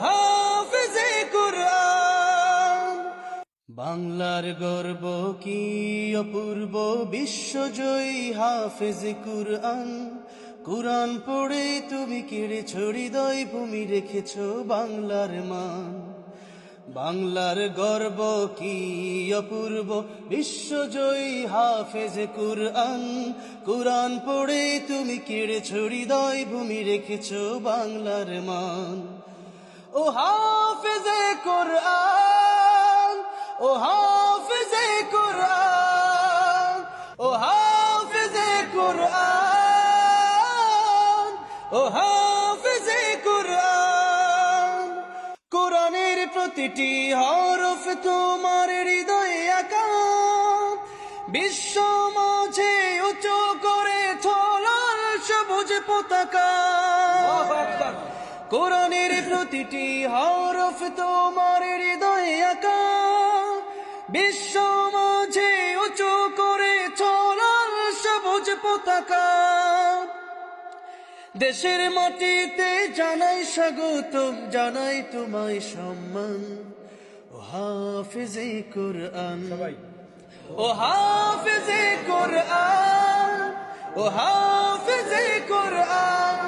হাফেজে কুরআন। বাংলার গর্ব কি অপূর্ব, বিশ্বজয়ী হাফেজে কুরআন। কুরআন পড়ে তুমি কেড়েছ হৃদয়, ভূমি রেখেছ বাংলার মান। বাংলার গর্ব কি অপূর্ব, বিশ্বজয়ী হাফেজে কুরআন। কুরআন পড়ে তুমি কেড়েছ হৃদয়, ভূমি রেখেছ বাংলার মান। ও হাফেজে কুরআন, ও হাফেজে কুরআন, ও হাফেজে কুরআন, ও হাফেজে কুরআন। কোরআনের প্রতিটি হরফ তোমার হৃদয়ে আঁকা, বিশ্ব মাঝে উঁচু করে তোলার সবুজ পতাকা। কোরআনের প্রতিটি হরফ তোমার হৃদয়ে আঁকা, বিশ্ব মাঝে উঁচু করে তোলার সবুজ পতাকা। দেশের মাটিতে জানাই স্বাগতম, জানাই তোমায় সম্মান। ও হাফেজে কুরআন, ও হাফেজে কুরআন, ও হাফেজে কুরআন,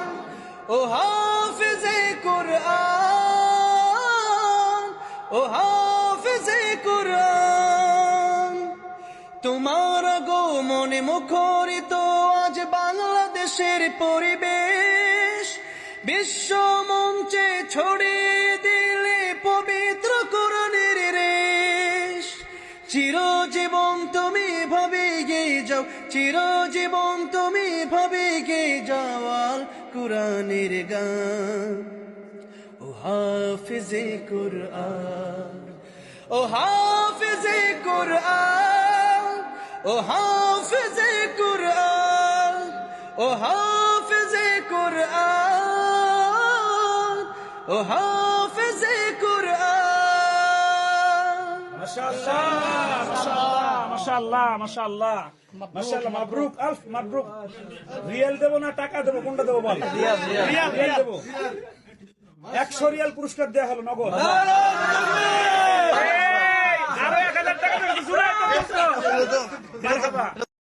ও হাফেজে কুরআন, ও হাফেজে কুরআন। তোমার আগমনে মুখরিত আজ বাংলাদেশের পরিবেশ, বিশ্ব মঞ্চে ছড়িয়ে দিলে পবিত্র কোরআনের রেশ। চিরজীবন তুমি ভাবে গেয়ে যাও, চিরজীবন তুমি ভাবে গেয়ে যাও আল কোরআনের গান। ও হাফেজে কুরআন, ও হাফেজে কুরআন, ও হাফেজে কুরআন, ও হাফেজে কুরআন, ও হাফেজে কুরআন। মাশাআল্লাহ মাশাআল্লাহ মাশাআল্লাহ মাশাআল্লাহ মাশাআল্লাহ, মাবরুক, আলফ মাবরুক। রিয়াল দেব না টাকা দেব, কোনটা দেব বল? রিয়াল দেব। 100 রিয়াল পুরস্কার দেয়া হলো নগদ। আরো 1000 টাকা দেব।